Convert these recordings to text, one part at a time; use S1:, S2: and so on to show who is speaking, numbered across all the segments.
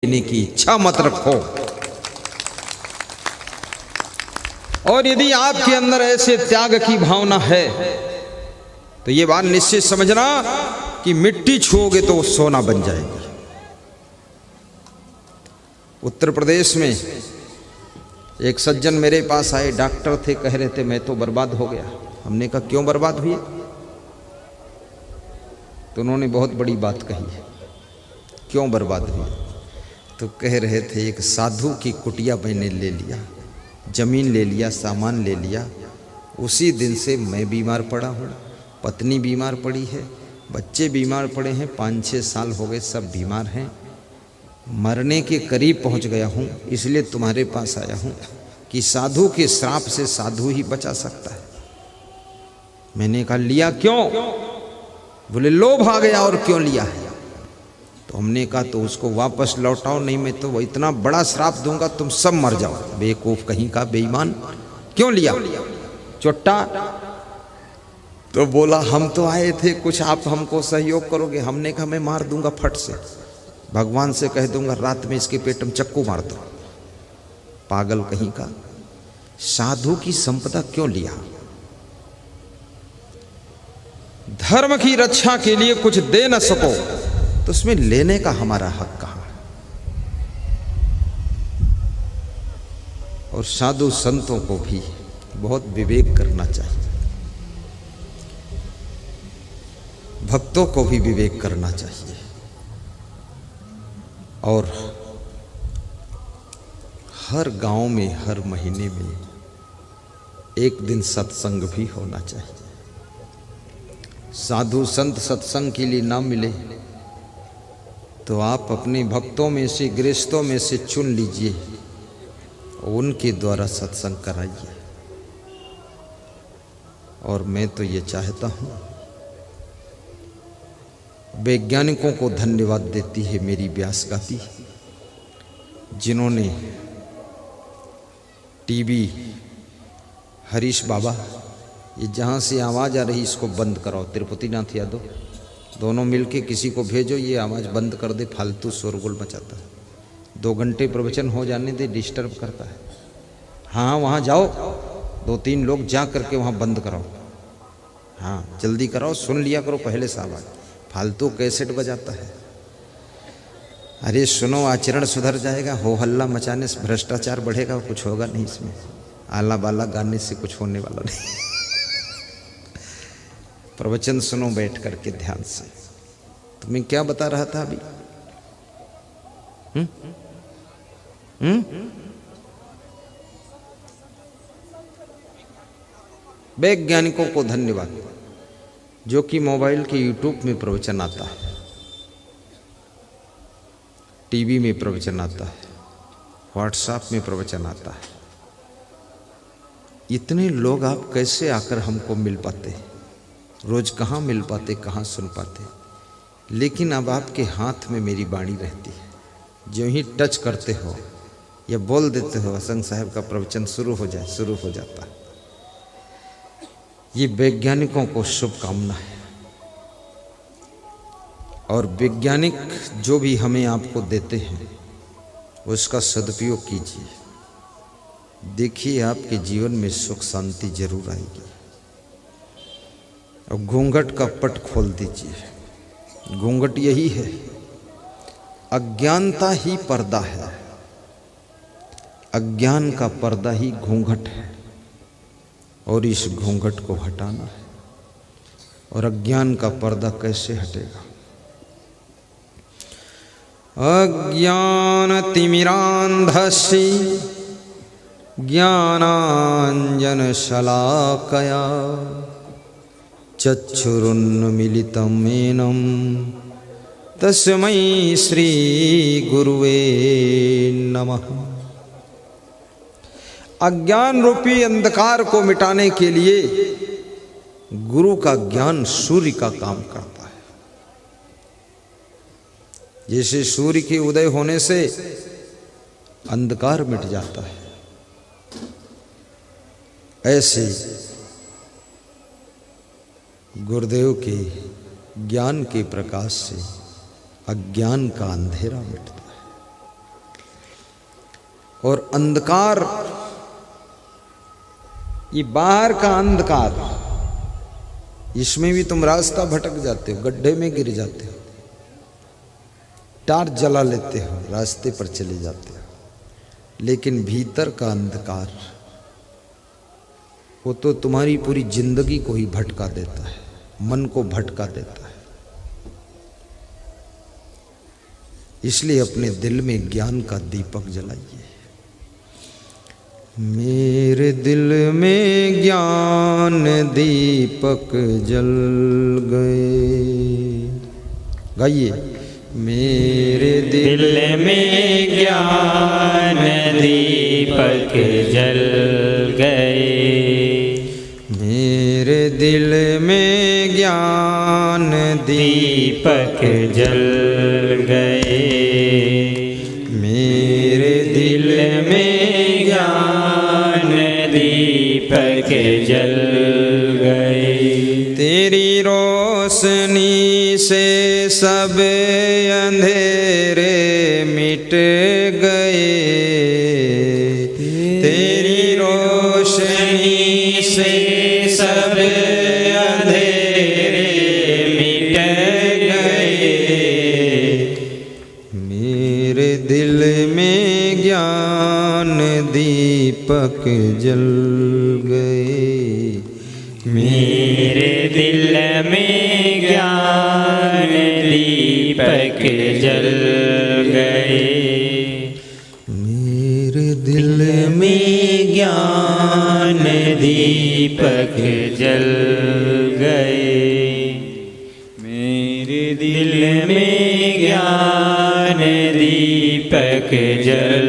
S1: लेने की इच्छा मत रखो। और यदि आपके अंदर ऐसे त्याग की भावना है तो ये बात निश्चित समझना कि मिट्टी छुओगे तो वो सोना बन जाएगी। उत्तर प्रदेश में एक सज्जन मेरे पास आए, डॉक्टर थे, कह रहे थे मैं तो बर्बाद हो गया। हमने कहा क्यों बर्बाद हुए? तो उन्होंने बहुत बड़ी बात कही है, क्यों बर्बाद हुए? तो कह रहे थे एक साधु की कुटिया मैंने ले लिया, जमीन ले लिया, सामान ले लिया, उसी दिन से मैं बीमार पड़ा हूँ, पत्नी बीमार पड़ी है, बच्चे बीमार पड़े हैं, 5-6 साल हो गए, सब बीमार हैं, मरने के करीब पहुँच गया हूँ, इसलिए तुम्हारे पास आया हूँ कि साधु के श्राप से साधु ही बचा सकता है। मैंने कहा लिया क्यों? बोले लोभ आ गया। और क्यों लिया है? तो हमने कहा तो उसको वापस लौटाओ, नहीं मैं तो वो इतना बड़ा श्राप दूंगा तुम सब मर जाओ। बेवकूफ कहीं का, बेईमान, क्यों लिया चोट्टा? तो बोला हम तो आए थे कुछ आप हमको सहयोग करोगे। हमने कहा मैं मार दूंगा फट से, भगवान से कह दूंगा रात में इसके पेट में चक्कू मार दो। पागल कहीं का। साधु की संपदा क्यों लिया? धर्म की रक्षा के लिए कुछ दे न सको तो उसमें लेने का हमारा हक कहां? और साधु संतों को भी बहुत विवेक करना चाहिए, भक्तों को भी विवेक करना चाहिए। और हर गांव में हर महीने में एक दिन सत्संग भी होना चाहिए। साधु संत सत्संग के लिए ना मिले तो आप अपने भक्तों में से, गृहस्थों में से चुन लीजिए, उनके द्वारा सत्संग कराइए। और मैं तो ये चाहता हूँ, वैज्ञानिकों को धन्यवाद देती है मेरी व्यास गाती, जिन्होंने टीवी, हरीश बाबा, ये जहाँ से आवाज़ आ रही इसको बंद कराओ, तिरुपति नाथ यादव, दोनों मिलके किसी को भेजो ये आवाज़ बंद कर दे, फालतू शोरगुल मचाता है। 2 घंटे प्रवचन हो जाने दे, डिस्टर्ब करता है। हाँ वहाँ जाओ, 2-3 लोग जा करके वहाँ बंद कराओ। हाँ जल्दी कराओ, सुन लिया करो पहले से आवाज़, फालतू कैसेट बजाता है। अरे सुनो, आचरण सुधर जाएगा, हो हल्ला मचाने से भ्रष्टाचार बढ़ेगा, कुछ होगा नहीं इसमें। आला बाला गाने से कुछ होने वाला नहीं। प्रवचन सुनो बैठ करके ध्यान से। तुम्हें क्या बता रहा था अभी? वैज्ञानिकों को धन्यवाद जो कि मोबाइल के यूट्यूब में प्रवचन आता है, टीवी में प्रवचन आता है, व्हाट्सएप में प्रवचन आता है। इतने लोग आप कैसे आकर हमको मिल पाते? रोज कहाँ मिल पाते, कहाँ सुन पाते? लेकिन अब आपके हाथ में मेरी वाणी रहती है, जो ही टच करते हो या बोल देते हो असंग साहब का प्रवचन शुरू हो जाए, शुरू हो जाता है। ये वैज्ञानिकों को शुभकामना है। और वैज्ञानिक जो भी हमें आपको देते हैं उसका सदुपयोग कीजिए, देखिए आपके जीवन में सुख शांति जरूर आएगी। और घूंघट का पट खोल दीजिए। घूंघट यही है, अज्ञानता ही पर्दा है, अज्ञान का पर्दा ही घूंघट है, और इस घूंघट को हटाना है। और अज्ञान का पर्दा कैसे हटेगा? अज्ञान तिमिरांधस्य ज्ञानांजन शलाकया चक्षुरुन्मीलितं येनं तस्मै श्री गुरुवे नमः। अज्ञान रूपी अंधकार को मिटाने के लिए गुरु का ज्ञान सूर्य का काम करता है। जैसे सूर्य के उदय होने से अंधकार मिट जाता है, ऐसे गुरुदेव के ज्ञान के प्रकाश से अज्ञान का अंधेरा मिटता है। और अंधकार, ये बाहर का अंधकार, इसमें भी तुम रास्ता भटक जाते हो, गड्ढे में गिर जाते हो, टार्च जला लेते हो, रास्ते पर चले जाते हो। लेकिन भीतर का अंधकार, वो तो तुम्हारी पूरी जिंदगी को ही भटका देता है, मन को भटका देता है। इसलिए अपने दिल में ज्ञान का दीपक जलाइए। मेरे दिल में ज्ञान दीपक जल गए, गाइए। मेरे दिल में ज्ञान दीपक जल गए, मेरे दिल में ज्ञान दीपक जल गए, मेरे दिल में ज्ञान दीपक जल गए। तेरी रोशनी से सब अंधेरे मिट गए, तेरी रोशनी से सब अंधेरे मिट गए, मेरे दिल में ज्ञान दीपक जल गए, मेरे दिल में ज्ञान दीपक जल गए, मेरे दिल में ज्ञान दीपक जल गए, मेरे दिल में ज्ञान दीपक जल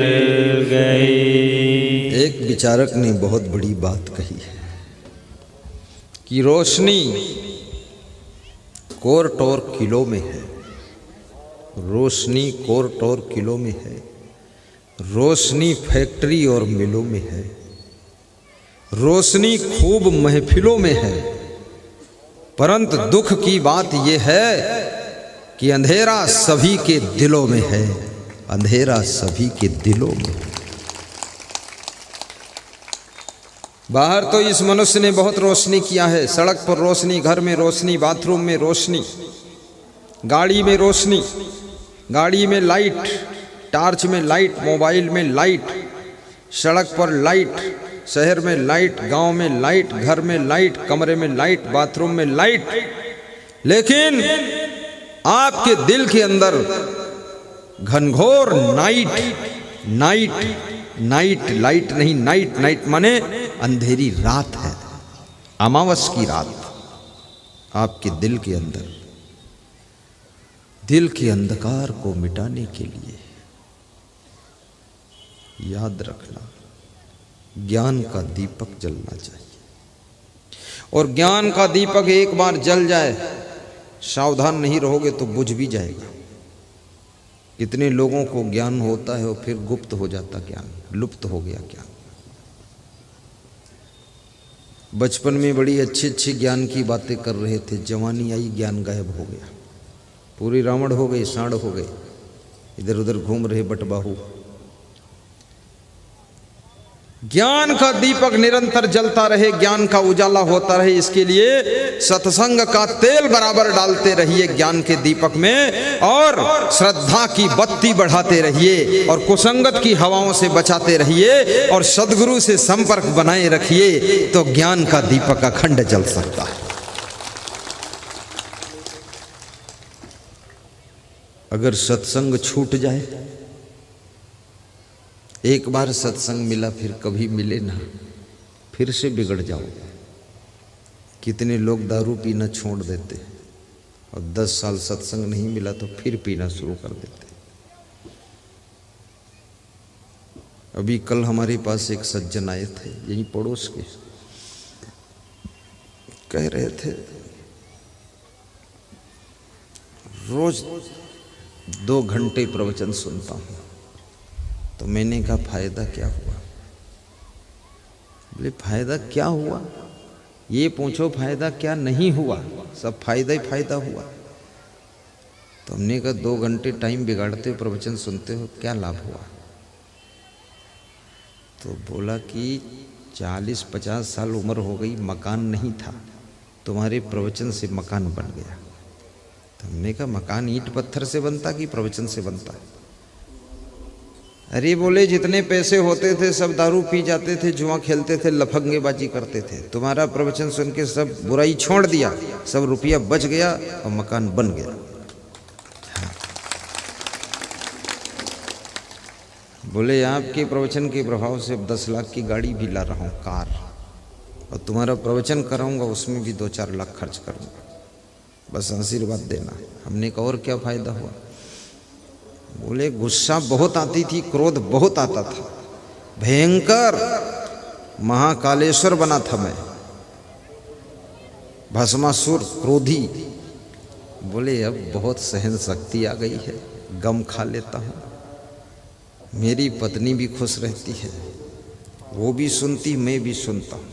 S1: गए। एक विचारक ने बहुत बड़ी बात कही है कि रोशनी कोर्ट और किलो में है, रोशनी कोर्ट और किलो में है, रोशनी फैक्ट्री और मिलों में है, रोशनी खूब महफिलों में है, परंतु दुख की बात यह है कि अंधेरा सभी के दिलों में है, अंधेरा सभी के दिलों में है। बाहर तो इस मनुष्य ने बहुत रोशनी किया है, सड़क पर रोशनी, घर में रोशनी, बाथरूम में रोशनी, गाड़ी में रोशनी, गाड़ी में लाइट, टार्च में लाइट, मोबाइल में लाइट, सड़क पर लाइट, शहर में लाइट, गांव में लाइट, घर में लाइट, कमरे में लाइट, बाथरूम में लाइट। लेकिन आपके दिल के अंदर घनघोर नाइट, नाइट, नाइट, लाइट नहीं, नाइट, नाइट माने अंधेरी रात है, अमावस की रात आपके दिल के अंदर। दिल के अंधकार को मिटाने के लिए याद रखना, ज्ञान का दीपक जलना चाहिए। और ज्ञान का दीपक एक बार जल जाए, सावधान नहीं रहोगे तो बुझ भी जाएगा। कितने लोगों को ज्ञान होता है और फिर गुप्त हो जाता ज्ञान, लुप्त हो गया ज्ञान। बचपन में बड़ी अच्छी अच्छी ज्ञान की बातें कर रहे थे, जवानी आई ज्ञान गायब हो गया, पूरी रावण हो गई, सांड हो गए, इधर उधर घूम रहे बटबाहू। ज्ञान का दीपक निरंतर जलता रहे, ज्ञान का उजाला होता रहे, इसके लिए सत्संग का तेल बराबर डालते रहिए ज्ञान के दीपक में, और श्रद्धा की बत्ती बढ़ाते रहिए, और कुसंगत की हवाओं से बचाते रहिए, और सद्गुरु से संपर्क बनाए रखिए, तो ज्ञान का दीपक अखंड जल सकता है। अगर सत्संग छूट जाए, एक बार सत्संग मिला फिर कभी मिले ना, फिर से बिगड़ जाओ। कितने लोग दारू पीना छोड़ देते और 10 साल सत्संग नहीं मिला तो फिर पीना शुरू कर देते। अभी कल हमारे पास एक सज्जन आए थे, यही पड़ोस के, कह रहे थे रोज 2 घंटे प्रवचन सुनता हूँ। तो मैंने कहा फायदा क्या हुआ? बोले फायदा क्या हुआ, ये पूछो फायदा क्या नहीं हुआ, सब फायदा ही फायदा हुआ। तो हमने कहा 2 घंटे टाइम बिगाड़ते हो, प्रवचन सुनते हो, क्या लाभ हुआ? तो बोला कि 40-50 साल उम्र हो गई, मकान नहीं था, तुम्हारे प्रवचन से मकान बन गया। तो हमने कहा मकान ईंट पत्थर से बनता कि प्रवचन से बनता? अरे बोले जितने पैसे होते थे सब दारू पी जाते थे, जुआ खेलते थे, लफंगेबाजी करते थे। तुम्हारा प्रवचन सुन के सब बुराई छोड़ दिया, सब रुपया बच गया और मकान बन गया। हाँ। बोले आपके प्रवचन के प्रभाव से 10 लाख की गाड़ी भी ला रहा हूँ, कार, और तुम्हारा प्रवचन कराऊंगा उसमें भी 2-4 लाख खर्च करूंगा, बस आशीर्वाद देना। हमने कहा और क्या फायदा हुआ? बोले गुस्सा बहुत आती थी, क्रोध बहुत आता था, भयंकर महाकालेश्वर बना था मैं, भस्मासुर, क्रोधी। बोले अब बहुत सहन शक्ति आ गई है, गम खा लेता हूँ, मेरी पत्नी भी खुश रहती है, वो भी सुनती, मैं भी सुनता हूँ।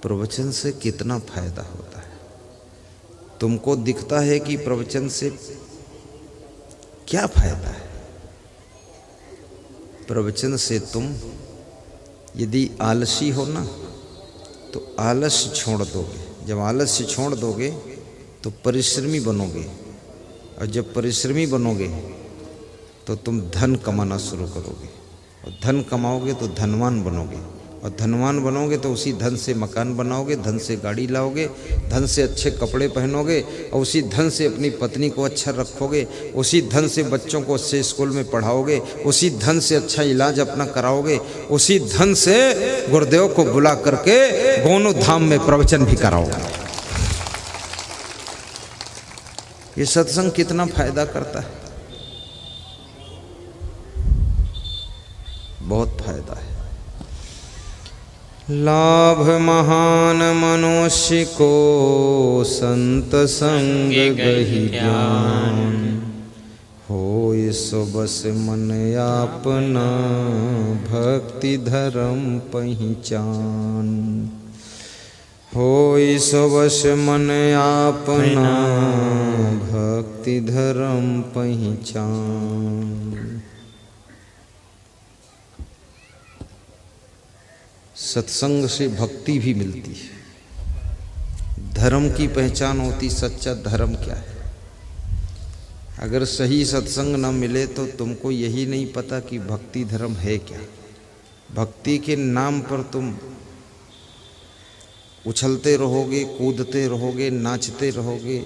S1: प्रवचन से कितना फायदा होता है। तुमको दिखता है कि प्रवचन से क्या फायदा है? प्रवचन से तुम यदि आलसी हो ना तो आलस्य छोड़ दोगे, जब आलस्य छोड़ दोगे तो परिश्रमी बनोगे, और जब परिश्रमी बनोगे तो तुम धन कमाना शुरू करोगे, और धन कमाओगे तो धनवान बनोगे, और धनवान बनोगे तो उसी धन से मकान बनाओगे, धन से गाड़ी लाओगे, धन से अच्छे कपड़े पहनोगे, और उसी धन से अपनी पत्नी को अच्छा रखोगे, उसी धन से बच्चों को अच्छे स्कूल में पढ़ाओगे, उसी धन से अच्छा इलाज अपना कराओगे, उसी धन से गुरुदेव को बुला करके गोनू धाम में प्रवचन भी कराओगे। ये सत्संग कितना फायदा करता है, बहुत फायदा है। लाभ महान मनुष्य को संत संग गहि ज्ञान, होय सो बस मन आपना भक्ति धर्म पहिचान। होय सो बस मन आपना भक्ति धर्म पहिचान। सत्संग से भक्ति भी मिलती है, धर्म की पहचान होती, सच्चा धर्म क्या है। अगर सही सत्संग न मिले तो तुमको यही नहीं पता कि भक्ति धर्म है क्या। भक्ति के नाम पर तुम उछलते रहोगे, कूदते रहोगे, नाचते रहोगे,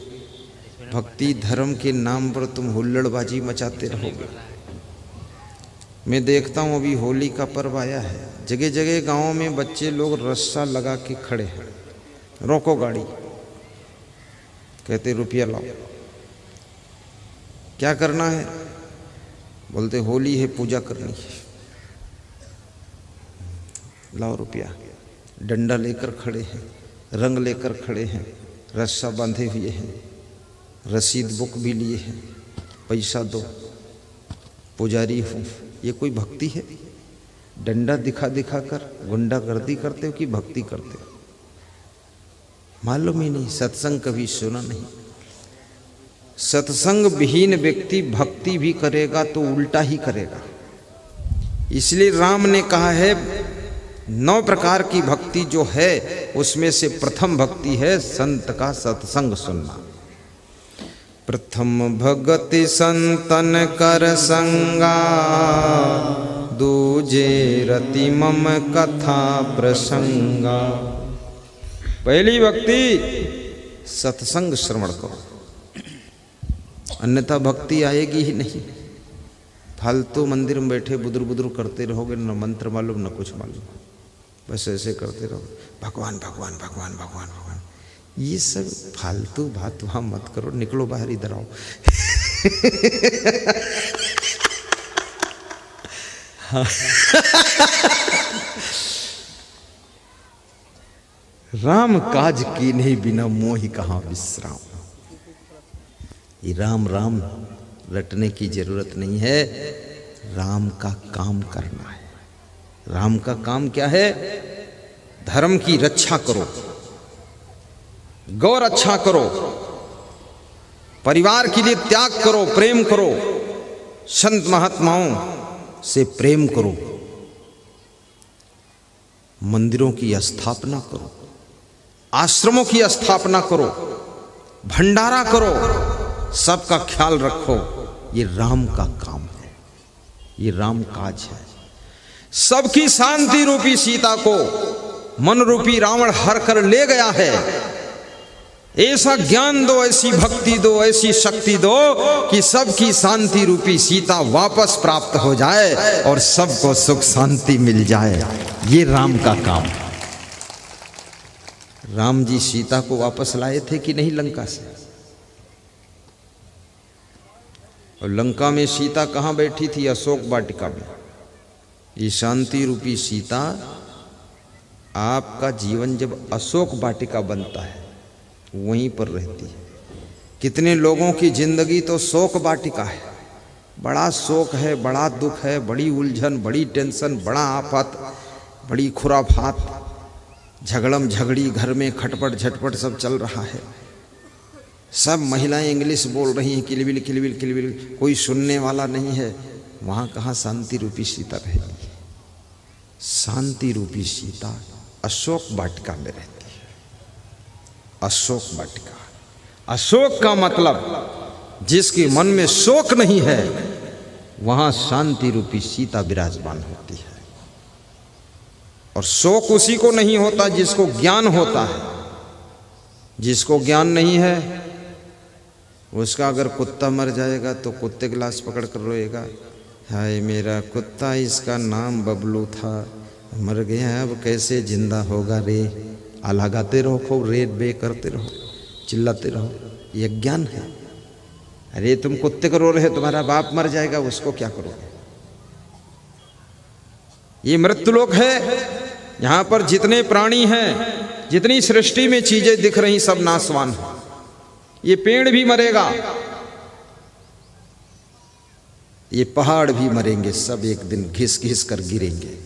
S1: भक्ति धर्म के नाम पर तुम हुल्लड़बाजी मचाते रहोगे। मैं देखता हूँ अभी होली का पर्व आया है, जगह जगह गांवों में बच्चे लोग रस्सा लगा के खड़े हैं, रोको गाड़ी, कहते रुपया लाओ। क्या करना है? बोलते होली है, पूजा करनी है, लाओ रुपया। डंडा लेकर खड़े हैं, रंग लेकर खड़े हैं, रस्सा बांधे हुए हैं, रसीद बुक भी लिए हैं, पैसा दो, पुजारी हूँ। ये कोई भक्ति है? डंडा दिखा दिखा कर गुंडागर्दी करते हो कि भक्ति करते हो? मालूम ही नहीं, सत्संग कभी सुना नहीं। सत्संग विहीन व्यक्ति भक्ति भी करेगा तो उल्टा ही करेगा। इसलिए राम ने कहा है 9 प्रकार की भक्ति जो है उसमें से प्रथम भक्ति है संत का सत्संग सुनना। प्रथम भगति संतन कर संगा, दूजे रति मम कथा प्रसंगा। पहली भक्ति सत्संग श्रवण करो, अन्यथा भक्ति आएगी ही नहीं। फालतू मंदिर में बैठे बुदुर बुदुर करते रहोगे, न मंत्र मालूम न कुछ मालूम, बस ऐसे करते रहोगे, भगवान भगवान भगवान भगवान भगवान। ये सब फालतू बात वहां मत करो, निकलो बाहर, इधर आओ। राम काज की नहीं बिना मोहि कहाँ विश्राम। ये राम राम रटने की जरूरत नहीं है, राम का काम करना है। राम का काम क्या है? धर्म की रक्षा करो, गौ रक्षा करो, परिवार के लिए त्याग करो, प्रेम करो, संत महात्माओं से प्रेम करो, मंदिरों की स्थापना करो, आश्रमों की स्थापना करो, भंडारा करो, सबका ख्याल रखो। ये राम का काम है, ये राम काज है। सबकी शांति रूपी सीता को मन रूपी रावण हर कर ले गया है। ऐसा ज्ञान दो, ऐसी भक्ति दो, ऐसी शक्ति दो कि सबकी शांति रूपी सीता वापस प्राप्त हो जाए और सबको सुख शांति मिल जाए। ये राम का काम है। राम जी सीता को वापस लाए थे कि नहीं लंका से? और लंका में सीता कहाँ बैठी थी? अशोक वाटिका में। ये शांति रूपी सीता, आपका जीवन जब अशोक वाटिका बनता है वहीं पर रहती है। कितने लोगों की जिंदगी तो शोक वाटिका है। बड़ा शोक है, बड़ा दुख है, बड़ी उलझन, बड़ी टेंशन, बड़ा आफत, बड़ी खुराफात, झगड़म झगड़ी, घर में खटपट झटपट सब चल रहा है। सब महिलाएं इंग्लिश बोल रही हैं, किलबिल किलबिल किलबिल, कोई सुनने वाला नहीं है। वहाँ कहाँ शांति रूपी सीता रहेगी? शांति रूपी सीता अशोक वाटिका में रहती है। अशोक वाटिका, अशोक का मतलब जिसके मन में शोक नहीं है, वहाँ शांति रूपी सीता विराजमान होती है। और शोक उसी को नहीं होता जिसको ज्ञान होता है। जिसको ज्ञान नहीं है उसका अगर कुत्ता मर जाएगा तो कुत्ते की लाश पकड़ कर रोएगा, हाय मेरा कुत्ता, इसका नाम बबलू था, मर गया, अब कैसे जिंदा होगा रे। आला गाते रहो, खूब रे बे करते रहो, चिल्लाते रहो। ये ज्ञान है। अरे तुम कुत्ते को रो रहे हो, तुम्हारा बाप मर जाएगा, उसको क्या करोगे? ये मृत्युलोक है। यहाँ पर जितने प्राणी हैं, जितनी सृष्टि में चीजें दिख रही, सब नाशवान है। ये पेड़ भी मरेगा, ये पहाड़ भी मरेंगे, सब एक दिन घिस घिस कर गिरेंगे।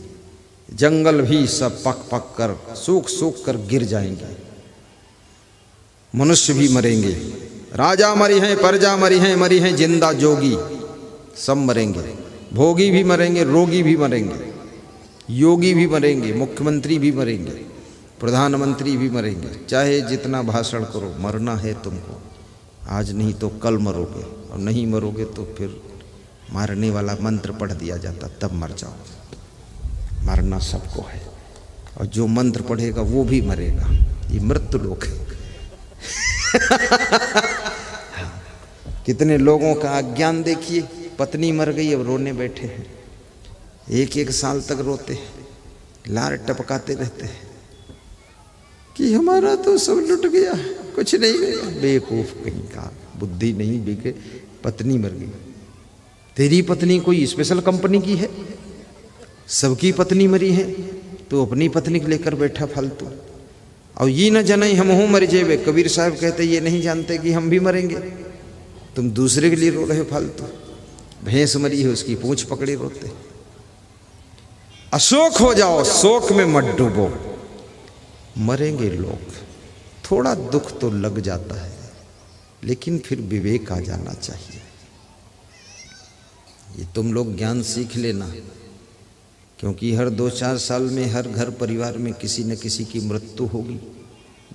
S1: जंगल भी सब पक पक कर, सूख सूख कर गिर जाएंगे। मनुष्य भी मरेंगे, राजा मरी हैं, प्रजा मरी हैं जिंदा जोगी, सब मरेंगे। भोगी भी मरेंगे, रोगी भी मरेंगे, योगी भी मरेंगे, मुख्यमंत्री भी मरेंगे, प्रधानमंत्री भी मरेंगे। चाहे जितना भाषण करो, मरना है तुमको। आज नहीं तो कल मरोगे, और नहीं मरोगे तो फिर मारने वाला मंत्र पढ़ दिया जाता, तब मर जाओ। मरना सबको है, और जो मंत्र पढ़ेगा वो भी मरेगा। ये मृत्यु लोक है। कितने लोगों का अज्ञान देखिए। पत्नी मर गई, अब रोने बैठे हैं, एक एक साल तक रोते हैं, लार टपकाते रहते हैं कि हमारा तो सब लुट गया, कुछ नहीं गया। बेवकूफ कहीं का, बुद्धि नहीं बिके, पत्नी मर गई। तेरी पत्नी कोई स्पेशल कंपनी की है? सबकी पत्नी मरी है, तो अपनी पत्नी को लेकर बैठा फालतू। और ये न जाने हम हूँ मर जेबे। कबीर साहब कहते ये नहीं जानते कि हम भी मरेंगे, तुम दूसरे के लिए रो रहे हो फालतू। भैंस मरी है, उसकी पूंछ पकड़े रोते। अशोक हो जाओ, शोक में मत डूबो। मरेंगे लोग, थोड़ा दुख तो लग जाता है, लेकिन फिर विवेक आ जाना चाहिए। ये तुम लोग ज्ञान सीख लेना, क्योंकि हर 2-4 साल में हर घर परिवार में किसी न किसी की मृत्यु होगी।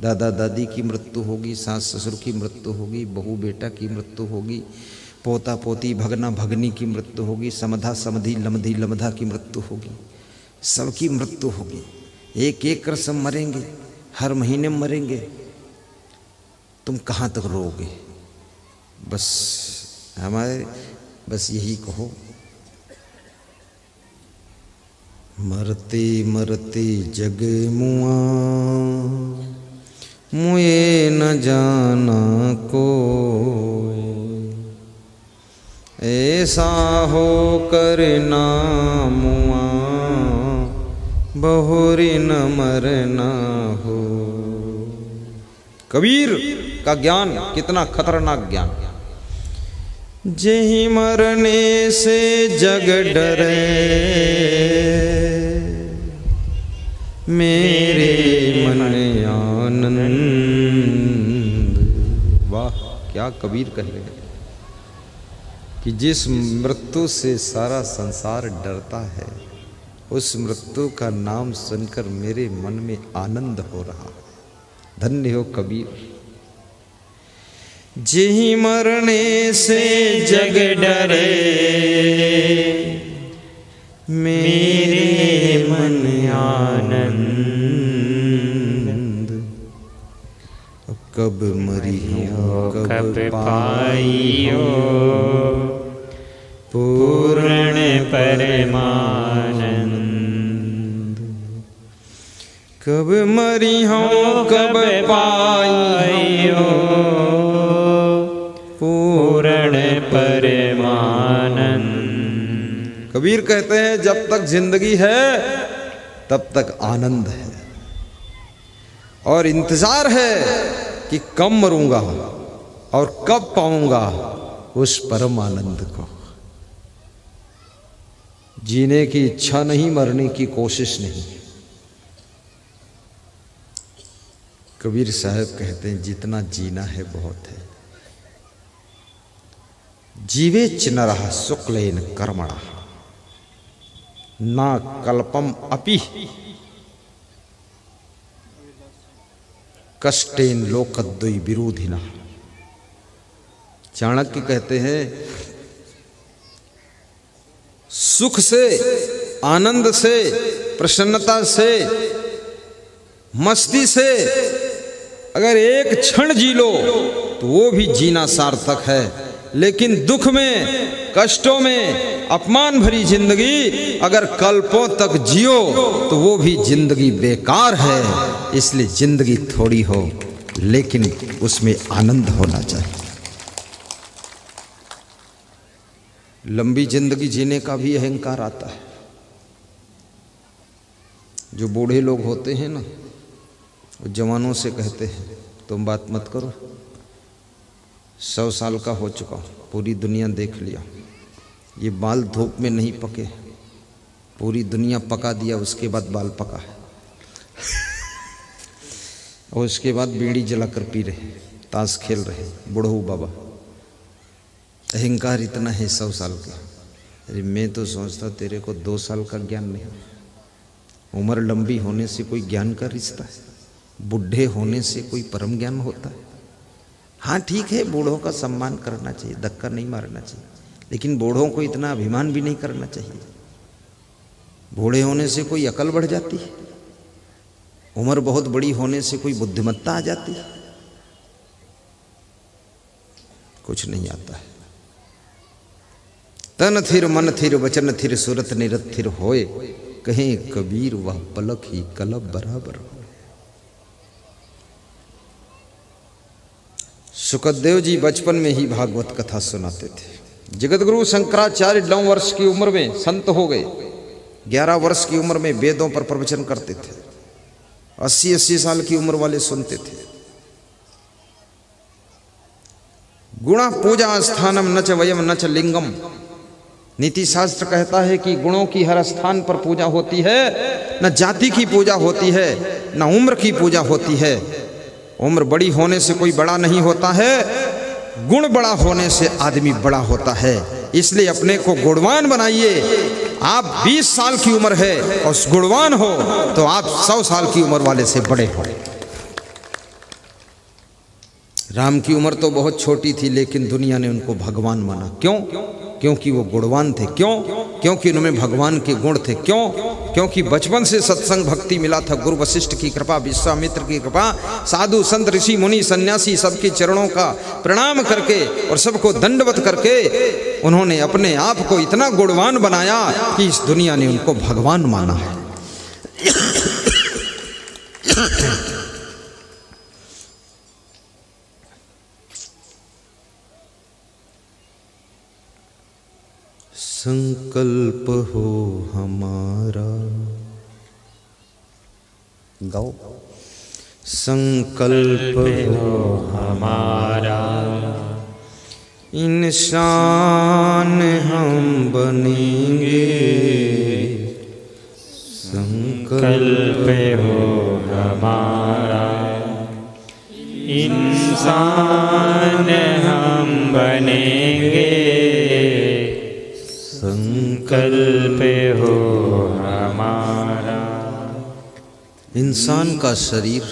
S1: दादा दादी की मृत्यु होगी, सास ससुर की मृत्यु होगी, बहू बेटा की मृत्यु होगी, पोता पोती भगना भगनी की मृत्यु होगी, समधा समधी लमधी लमधा की मृत्यु होगी। सबकी मृत्यु होगी, एक एक कर सब मरेंगे, हर महीने मरेंगे। तुम कहाँ तक रोओगे? बस हमारे बस यही कहो, मरते मरते जग मुआ, मुए न जाना कोई, ऐसा हो कर ना मुआ, बहुरी न मरना हो। कबीर का ज्ञान कितना खतरनाक ज्ञान। जेहि मरने से जग डरे, मेरे मन आनंद। वाह क्या कबीर कह रहे हैं। कि जिस मृत्यु से सारा संसार डरता है, उस मृत्यु का नाम सुनकर मेरे मन में आनंद हो रहा। धन्य हो कबीर। जेहि मरने से जग डरे, मेरे मन आनंद। कब मरी हो कब पाइयो, पूर्ण परमानंद। कब मरी हो कब पाइयो, पूर्ण परमानंद। कबीर कहते हैं जब तक जिंदगी है तब तक आनंद है, और इंतजार है कि कब मरूंगा और कब पाऊंगा उस परम आनंद को। जीने की इच्छा नहीं, मरने की कोशिश नहीं। कबीर साहब कहते हैं जितना जीना है बहुत है। जीवे चिनरः शुक्लेन कर्मणः, ना कल्पम अपि कष्टेन लोकद्वय विरोधिनः। चाणक्य कहते हैं सुख से, आनंद से, प्रसन्नता से, मस्ती से अगर एक क्षण जी लो तो वो भी जीना सार्थक है। लेकिन दुख में, कष्टों में, अपमान भरी जिंदगी अगर कल्पों तक जियो तो वो भी जिंदगी बेकार है। इसलिए जिंदगी थोड़ी हो लेकिन उसमें आनंद होना चाहिए। लंबी जिंदगी जीने का भी अहंकार आता है। जो बूढ़े लोग होते हैं ना, वो जवानों से कहते हैं तुम बात मत करो, 100 साल का हो चुका हूँ, पूरी दुनिया देख लिया, ये बाल धूप में नहीं पके, पूरी दुनिया पका दिया, उसके बाद बाल पका है। और उसके बाद बीड़ी जलाकर पी रहे, ताश खेल रहे, बूढ़ऊ बाबा। अहंकार इतना है 100 साल का। अरे मैं तो सोचता तेरे को 2 साल का ज्ञान नहीं। उम्र लंबी होने से कोई ज्ञान का रिश्ता है? बुढ़े होने से कोई परम ज्ञान होता है? हाँ ठीक है, बूढ़ों का सम्मान करना चाहिए, धक्का नहीं मारना चाहिए, लेकिन बूढ़ों को इतना अभिमान भी नहीं करना चाहिए। बूढ़े होने से कोई अकल बढ़ जाती है? उम्र बहुत बड़ी होने से कोई बुद्धिमत्ता आ जाती है? कुछ नहीं आता है। तन थिर मन थिर वचन थिर सुरत निरत थिर होए, कहें कबीर वह पलक ही कलब बराबर हो। सुखदेव जी बचपन में ही भागवत कथा सुनाते थे। जगतगुरु शंकराचार्य 9 वर्ष की उम्र में संत हो गए। 11 वर्ष की उम्र में वेदों पर प्रवचन करते थे। 80-80 साल की उम्र वाले सुनते थे। गुणा पूजा स्थानम न च वयम न च लिंगम। नीति शास्त्र कहता है कि गुणों की हर स्थान पर पूजा होती है, न जाति की पूजा होती है, न उम्र की पूजा होती है। उम्र बड़ी होने से कोई बड़ा नहीं होता है, गुण बड़ा होने से आदमी बड़ा होता है। इसलिए अपने को गुणवान बनाइए। आप 20 साल की उम्र है और गुणवान हो तो आप 100 साल की उम्र वाले से बड़े हो। राम की उम्र तो बहुत छोटी थी लेकिन दुनिया ने उनको भगवान माना। क्यों? क्योंकि वो गुणवान थे। क्यों? क्योंकि उनमें भगवान के गुण थे। क्यों? क्योंकि बचपन से सत्संग भक्ति मिला था। गुरु वशिष्ठ की कृपा, विश्वामित्र की कृपा, साधु संत ऋषि मुनि सन्यासी सबके चरणों का प्रणाम करके और सबको दंडवत करके उन्होंने अपने आप को इतना गुणवान बनाया कि इस दुनिया ने उनको भगवान माना है। संकल्प हो हमारा, गाओ। संकल्प हो हमारा, इंसान हम बनेंगे। संकल्प हो हमारा, इंसान हम बनेंगे।
S2: संकल्प हो हमारा।
S1: इंसान का शरीर,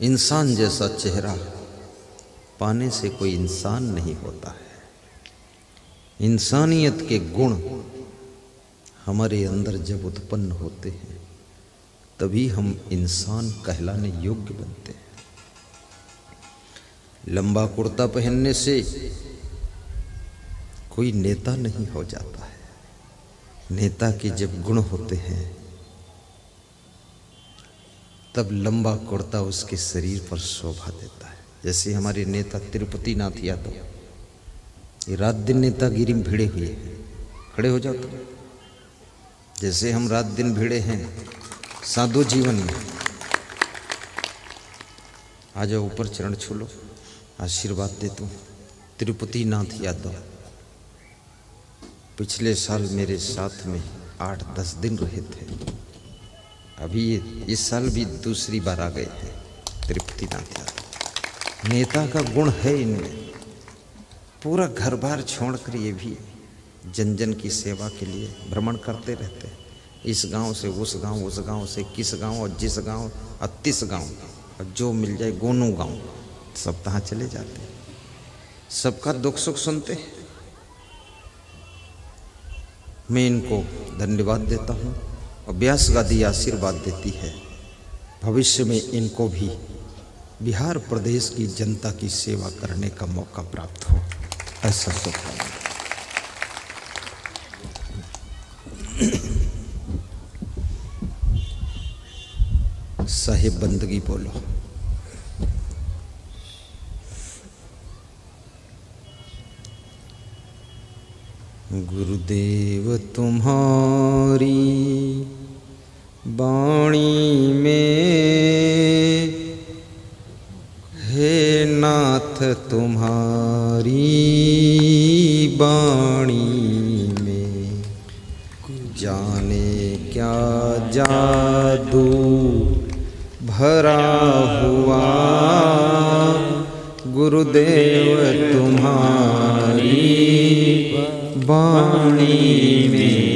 S1: इंसान जैसा चेहरा पाने से कोई इंसान नहीं होता है। इंसानियत के गुण हमारे अंदर जब उत्पन्न होते हैं तभी हम इंसान कहलाने योग्य बनते हैं। लंबा कुर्ता पहनने से कोई नेता नहीं हो जाता है। नेता के जब गुण होते हैं तब लंबा कुर्ता उसके शरीर पर शोभा देता है। जैसे हमारे नेता तिरुपति नाथ यादव, ये रात दिन नेतागिरी में भिड़े हुए हैं। खड़े हो जाओ तुम। जैसे हम रात दिन भिड़े हैं साधु जीवन में, आ जाओ ऊपर चरण छू लो, आशीर्वाद दे दूं। तिरुपति नाथ यादव पिछले साल मेरे साथ में 8-10 दिन रहे थे। अभी इस साल भी दूसरी बार आ गए थे। तिरुपति नाथ यादव, नेता का गुण है इनमें। पूरा घर बार छोड़कर ये भी जन जन की सेवा के लिए भ्रमण करते रहते हैं। इस गांव से उस गांव, उस गांव से किस गांव, और जिस गांव 38 गांव, और जो मिल जाए गोनू गांव, सब तहाँ चले जाते हैं। सबका दुख सुख सुनते हैं। मैं इनको धन्यवाद देता हूँ और व्यास गादी आशीर्वाद देती है भविष्य में इनको भी बिहार प्रदेश की जनता की सेवा करने का मौका प्राप्त हो, ऐसा शुभकामना। साहिब बंदगी बोलो। गुरुदेव तुम्हारी वाणी में, हे नाथ तुम्हारी वाणी में, जाने क्या जादू भरा हुआ, गुरुदेव तुम्हारी वाणी में।